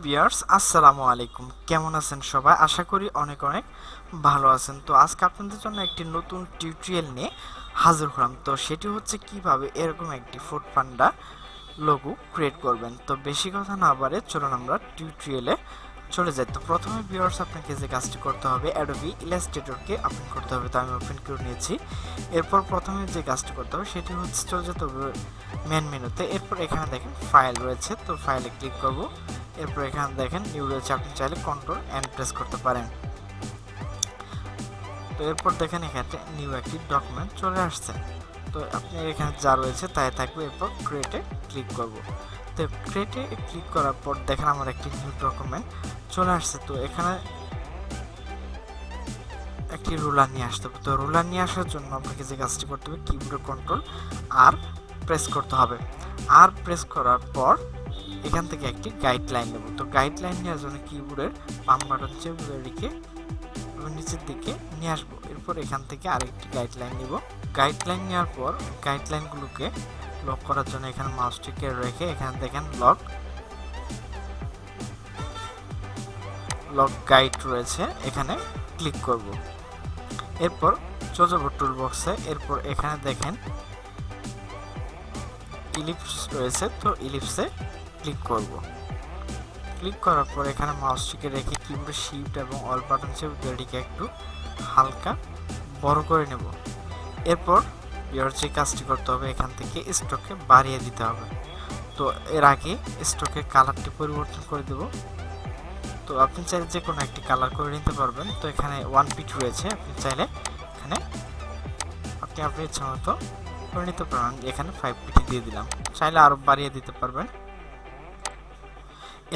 Viewers আসসালামু আলাইকুম, কেমন আছেন সবাই? আশা করি অনেক অনেক ভালো আছেন। তো আজকে আপনাদের জন্য একটি নতুন টিউটোরিয়াল নিয়ে হাজির হলাম। তো সেটি হচ্ছে কিভাবে এরকম একটি ফুড পান্ডা লোগো ক্রিয়েট করবেন। তো বেশি কথা না বাড়ে চলুন আমরা টিউটোরিয়ালে চলে যাই। তো প্রথমে ভিউয়ার্স আপনাকে যে কাজটি করতে হবে, অ্যাডোবি ইলাস্ট্রেটরকে ওপেন করতে হবে। তো আমি ওপেন করে নিয়েছি। এরপর প্রথমে যে কাজটি করতে হবে সেটি হচ্ছে চলে যেতে হবে মেন মেনুতে। এরপর এখানে দেখেন ফাইল রয়েছে, তো ফাইলে ক্লিক করব। এরপর এখানে দেখেন নিউ রয়েছে, আপনি চাইলে কন্ট্রোল এন্ড প্রেস করতে পারেন। তো এরপর দেখেন এখানে নিউ একটি ডকুমেন্ট চলে আসছে। তো আপনি এখানে যা রয়েছে তাই থাকবে। এরপর ক্রিয়েটে ক্লিক করব। তো ক্রিয়েটে ক্লিক করার পর দেখেন আমার একটি নিউ ডকুমেন্ট চলে আসছে। তো এখানে একটি রুলার নিয়ে আসতে হবে। তো রুলার নিয়ে আসার জন্য আপনাকে যে কাজটি করতে হবে, কিবোর্ডের কন্ট্রোল আর প্রেস করতে হবে। আর প্রেস করার পর এখান থেকে একটি গাইডলাইন নেব। তো গাইডলাইন নেওয়ার জন্য কিবোর্ডের বাম বাটন চেপে রেখে নিচের দিকে নিয়ে আসবো। এরপর এখান থেকে আরেকটি গাইডলাইন নিব। গাইডলাইন নেওয়ার পর গাইডলাইনগুলোকে লক করার জন্য এখানে মাউসটিকে রেখে এখানে দেখেন লক গাইড রয়েছে, এখানে ক্লিক করব। এরপর চলে যাব টুল বক্সে। এরপর এখানে দেখেন ইলিপস রয়েছে, তো ইলিপসে ক্লিক করব। ক্লিক করার পর এখানে মাউসটিকে রেখে কিবোর্ডে শিফট এবং অল বাটন চেপে এটিকে একটু হালকা বড় করে নেব। এরপর এর যে কাজটি করতে হবে, এখান থেকে স্ট্রোককে বাড়িয়ে দিতে হবে। তো এর আগে স্ট্রোকের কালারটি পরিবর্তন করে দেব। তো আপনি চাইলে যে কোনো একটি কালার করে নিতে পারবেন। তো এখানে 1 পিট রয়েছে, আপনি চাইলে এখানে আপনি ইচ্ছা মতো করে নিতে পারেন। এখানে 5 পিটি দিয়ে দিলাম, চাইলে আরও বাড়িয়ে দিতে পারবেন।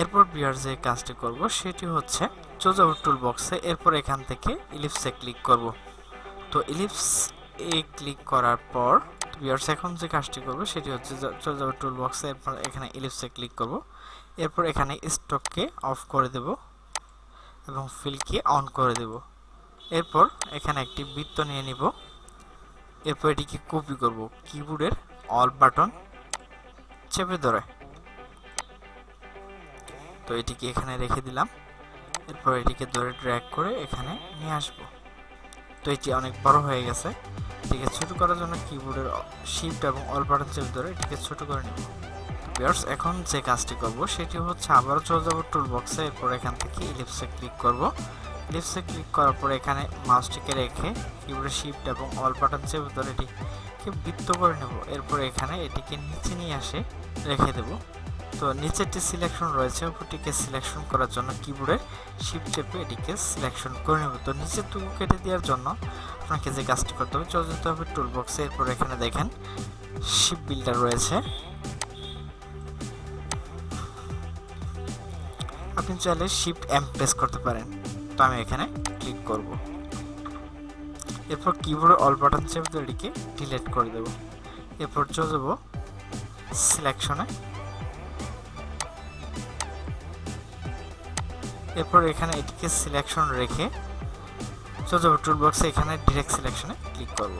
এরপর বিয়ার যে কাজটি করব সেটি হচ্ছে চলে যাব টুল বক্সে। এরপর এখান থেকে ইলিপসে ক্লিক করব। তো ইলিপস এ ক্লিক করার পর বিয়ার্স এখন যে কাজটি করব সেটি হচ্ছে চলে যাব টুল বক্সে। এরপর এখানে ইলিপসে ক্লিক করব। এরপর এখানে স্টককে অফ করে দেব এবং ফিলকে অন করে দেব। এরপর এখানে একটি বৃত্ত নিয়ে নিব। এরপর এটিকে কপি করব কিবোর্ডের অল বাটন চেপে ধরে। তো এটিকে এখানে রেখে দিলাম। এরপর এটিকে ধরে ড্র্যাগ করে এখানে নিয়ে আসব। তো এটি অনেক বড় হয়ে গেছে। এটিকে ছোট করার জন্য কিবোর্ডের শিফট এবং অল বাটন চেপে ধরে এটিকে ছোট করে নেব। ভিউয়ার্স এখন যে কাজটি করব সেটি হচ্ছে আবারও চলে যাব টুল বক্সে। এরপর এখান থেকে ইলিপসে ক্লিক করব। ইলিপসে ক্লিক করার পর এখানে মাউসটিকে রেখে কিবোর্ডের শিফট এবং অল বাটন চেপে ধরে এটিকে বৃত্ত করে নেব। এরপর এখানে এটিকে নিচে নিয়ে আসে রেখে দেব। তো নিচেরটি সিলেকশন রয়েছে, উপরটিকে সিলেকশন করার জন্য কিবোর্ডের শিফট চেপে এটিকে সিলেকশন করে নেব। তো নিচের টুকু কেটে দেওয়ার জন্য আপনাকে যে কাজটি করতে হবে, চলে যেতে হবে টুল বক্সে। এরপর এখানে দেখেন শিপ বিল্ডার রয়েছে, আপনি চাইলে শিফট এম প্রেস করতে পারেন। তো আমি এখানে ক্লিক করব। এরপর কিবোর্ডের অল বাটন চেপে এটিকে ডিলিট করে দেব। এরপর চলে যাব সিলেকশনে। এরপর এখানে এটিকে সিলেকশন রেখে চলে যাব টুল বক্সে। এখানে ডিরেক্ট সিলেকশনে ক্লিক করব।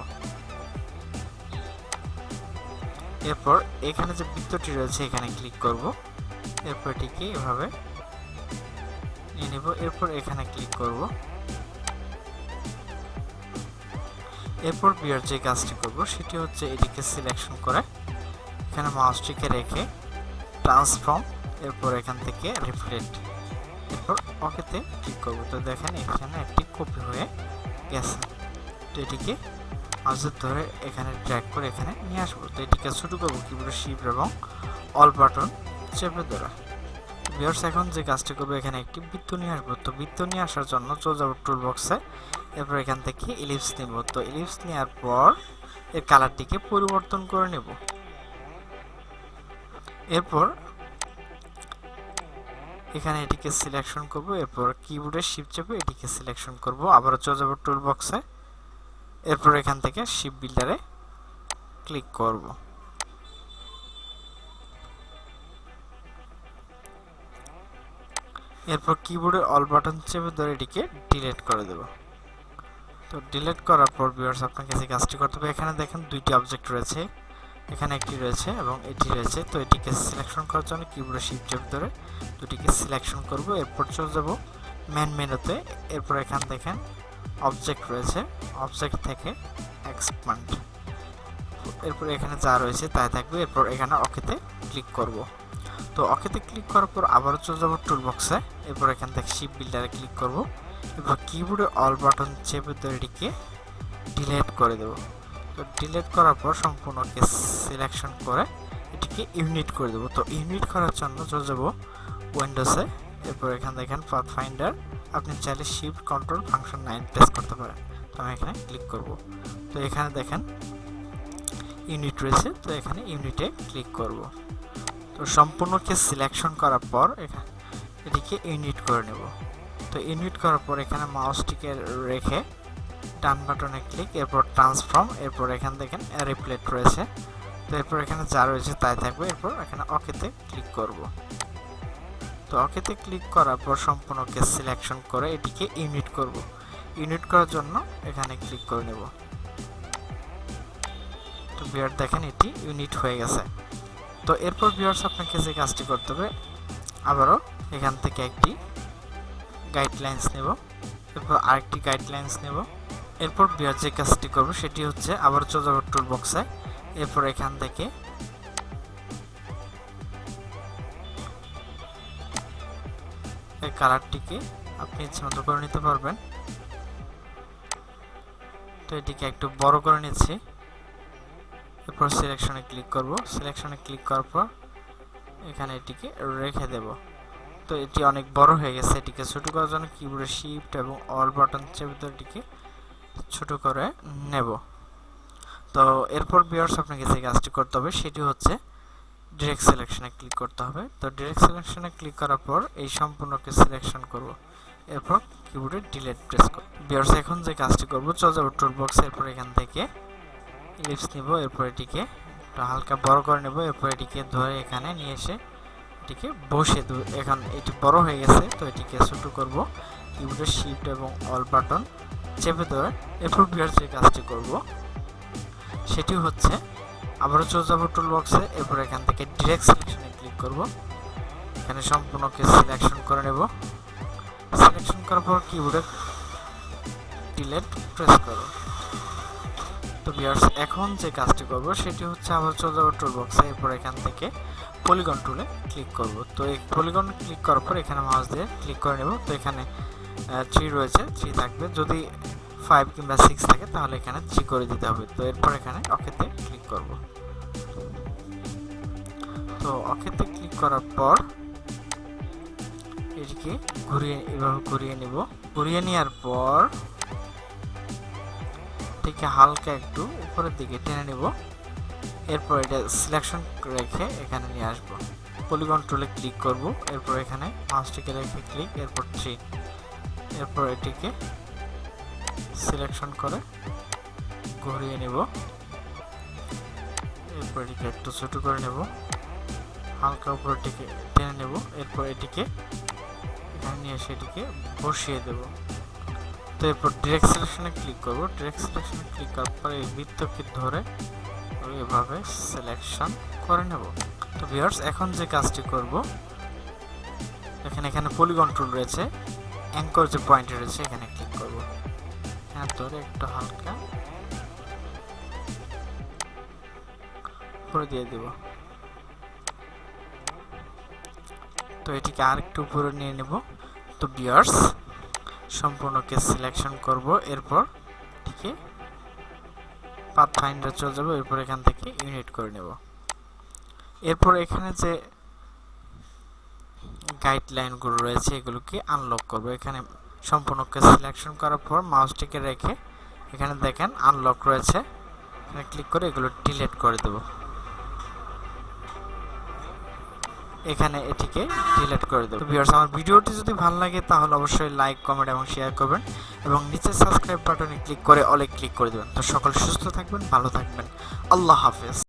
এরপর এখানে যে বৃত্তটি রয়েছে এখানে ক্লিক করব। এরপর এটিকে এভাবে নিয়ে নেব। এরপর এখানে ক্লিক করব। এরপর বিয়ার যে কাজটি করব সেটি হচ্ছে এটিকে সিলেকশন করে এখানে মাউসটিকে রেখে ট্রান্সফর্ম, এরপর এখান থেকে রিফ্লেক্ট, এরপর ওকেতে ক্লিক করব। তো দেখেন এখানে একটি কপি হয়ে গেছে। তো এটিকে মাউসের ধরে এখানে ড্র্যাগ করে এখানে নিয়ে আসবো। তো এটিকে ছোট করব কিবোর্ডের শিফট এবং অল বাটন চেপে ধরে। ভিউয়ার্স এখন যে কাজটি করবো, এখানে একটি বৃত্ত নিয়ে আসবো। তো বৃত্ত নিয়ে আসার জন্য চলে যাব টুল বক্সে। এরপর এখান থেকে ইলিপস নেব। তো ইলিপস নেওয়ার পর এর কালারটিকে পরিবর্তন করে নেব। এরপর এখানে এটিকে সিলেকশন করব। এরপর কিবোর্ডের শিফট চেপে এটিকে সিলেকশন করব। আবারও চলে যাব টুল বক্সে। এরপর এখান থেকে শিপ বিল্ডারে ক্লিক করব। এরপর কিবোর্ডের অল বাটন চেপে ধরে এটিকে ডিলিট করে দেব। তো ডিলিট করার পর ভিউয়ার্স আপনাকে যে কাজটি করতে হবে, এখানে দেখেন দুইটি অবজেক্ট রয়েছে, এখানে একটি রয়েছে এবং এটি রয়েছে। তো এটিকে সিলেকশন করার জন্য কিবোর্ডের শিফট চেপে ধরে দুটিকে সিলেকশন করব। এরপর চলে যাব মেন মেনুতে। এরপর এখানে দেখেন অবজেক্ট রয়েছে, অবজেক্ট থেকে এক্সপ্যান্ড, এরপর এখানে যা রয়েছে তাই থাকবে। এরপর এখানে ওকেতে ক্লিক করব। তো ওকেতে ক্লিক করার পর আবারও চলে যাব টুল বক্সে। এরপর এখান থেকে শিফট বিল্ডারে ক্লিক করব। এরপর কিবোর্ডে অল বাটন চেপে ধরে এটিকে ডিলিট করে দেব। তো ডিলিট করার পর সম্পূর্ণকে সিলেকশন করে এটিকে ইউনিট করে দেব। তো ইউনিট করার জন্য চলে যাব উইন্ডোজে। এরপর এখানে দেখেন পাথ ফাইন্ডার, আপনি চাইলে শিফট কন্ট্রোল ফাংশন 9 প্রেস করতে পারেন। তো আমি এখানে ক্লিক করব। তো এখানে দেখেন ইউনিট রয়েছে, তো এখানে ইউনিটে ক্লিক করব। তো সম্পূর্ণকে সিলেকশন করার পর এটিকে ইউনিট করে নেব। তো ইউনিট করার পর এখানে মাউসটিকে রেখে ডান বাটনে ক্লিক, এরপর ট্রান্সফর্ম, এরপর এখানে দেখেন রিপ্লেট রয়েছে। তো এরপর এখানে যা রয়েছে তাই থাকবে। এরপর এখানে ওকেতে ক্লিক করব। তো ওকেতে ক্লিক করার পর সম্পূর্ণকে সিলেকশন করে এটিকে ইউনিট করব। ইউনিট করার জন্য এখানে ক্লিক করে নেব। তো ভিউয়ার দেখেন এটি ইউনিট হয়ে গেছে। তো এরপর ভিউয়ার্স আপনাকে যে কাজটি করতে হবে, আবারও এখান থেকে একটি গাইডলাইন্স নেব, এরপর আরেকটি গাইডলাইন্স নেব। এরপর ভিউয়ার যে কাজটি করব সেটি হচ্ছে আবার চলে যাব টুল বক্সে। এরপর এখান থেকে এই কালারটিকে আপনি ইচ্ছেমতো করে নিতে পারবেন। তো এটিকে একটু বড় করে নিচ্ছি। এরপর সিলেকশনে ক্লিক করব। সিলেকশনে ক্লিক করার পর এখানে এটিকে রেখে দেব। তো এটি অনেক বড় হয়ে গেছে। এটিকে ছোট করার জন্য কিবোর্ডের শিফট এবং অল বাটন চেপে ধরে এটিকে ছোট করে নেব। তো এরপর ভিউয়ার্স আপনাকে যে কাজটি করতে হবে সেটি হচ্ছে ডিরেক্ট সিলেকশনে ক্লিক করতে হবে। তো ডিরেক্ট সিলেকশনে ক্লিক করার পর এই সম্পূর্ণকে সিলেকশন করব। এরপর কিবোর্ডে ডিলিট প্রেস করব। ভিউয়ার্স এখন যে কাজটি করব, চলে যাব টুল বক্স। এরপর এখান থেকে ইলিপস নিব, এরপর এটিকে একটু হালকা বড় করে নেব। এরপর এটিকে ধরে এখানে নিয়ে এসে এটিকে বসে দেব। এখন এটি বড় হয়ে গেছে, তো এটিকে ছোট করব কিবোর্ডের শিফট এবং অল বাটন চেপে ধরে। এরপর ভিউয়ার্স যে কাজটি করব সেটি হচ্ছে আবারও চলে যাব টুল বক্সে। এরপর এখান থেকে ডিরেক্ট সিলেকশনে ক্লিক করব। এখানে সম্পূর্ণকে সিলেকশন করে নেব। সিলেকশন করার পর কিবোর্ডে ডিলিট প্রেস করব। তো ভিউয়ার্স এখন যে কাজটি করব সেটি হচ্ছে আবার চলে যাব টুল বক্সে। এরপর এখান থেকে পলিগন টুলে ক্লিক করব। তো এই পলিগন ক্লিক করার পর এখানে মাউস দিয়ে ক্লিক করে নেব। তো এখানে 3 রয়েছে, 3 থাকবে। যদি 5 কিংবা 6 থাকে তাহলে এখানে 3 করে দিতে হবে। তো এরপর এখানে ওকেতে ক্লিক করব। তো ওকেতে ক্লিক করার পর এটিকে এভাবে ঘুরিয়ে নেব। ঘুরিয়ে নেওয়ার পর এটিকে হালকা একটু উপরের দিকে টেনে নেব। এরপর এটা সিলেকশন রেখে এখানে নিয়ে আসব। পলিগন টুলে ক্লিক করব। এরপর এখানে মাউসটিকে রেখে ক্লিক, এরপর 3, এরপর এটিকে সিলেকশন করে ঘুরিয়ে নেব। এরপর এটিকে একটু ছোট করে নেব, হালকা উপরটিকে টেনে নেব। এরপর এটিকে এখানে নিয়ে এসে এটিকে বসিয়ে দেব। তো এরপর ডিরেক্ট সিলেকশনে ক্লিক করব। ডিরেক্ট সিলেকশনে ক্লিক করার পরে এই বৃত্তকে ধরে এভাবে সিলেকশন করে নেব। তো ভিউয়ার্স এখন যে কাজটি করব, এখানে পলিগন টুল রয়েছে, অ্যাঙ্কর যে পয়েন্ট রয়েছে এখানে ক্লিক করব। এখানে ধরে একটু হালকা করে দিয়ে দেব। তো এটিকে আরেকটু উপরে নিয়ে নেব। তো ভিউয়ার্স সম্পূর্ণকে সিলেকশন করব। এরপর এটিকে পাথ ফাইন্ডার চলে যাব। এরপর এখান থেকে ইউনিট করে নেব। এরপর এখানে যে গাইডলাইনগুলো রয়েছে এগুলোকে আনলক করব। এখানে সম্পূর্ণকে সিলেকশন করার পর মাউসটিকে রেখে এখানে দেখেন আনলক রয়েছে, এখানে ক্লিক করে এগুলো ডিলিট করে দেব। এখানে এটিকে ডিলিট করে দেব। তো ভিউয়ার্স আমার ভিডিওটি যদি ভালো লাগে তাহলে অবশ্যই লাইক, কমেন্ট এবং শেয়ার করবেন এবং নিচে সাবস্ক্রাইব বাটনে ক্লিক করে অলে ক্লিক করে দেবেন। তো সকলে সুস্থ থাকবেন, ভালো থাকবেন। আল্লাহ হাফেজ।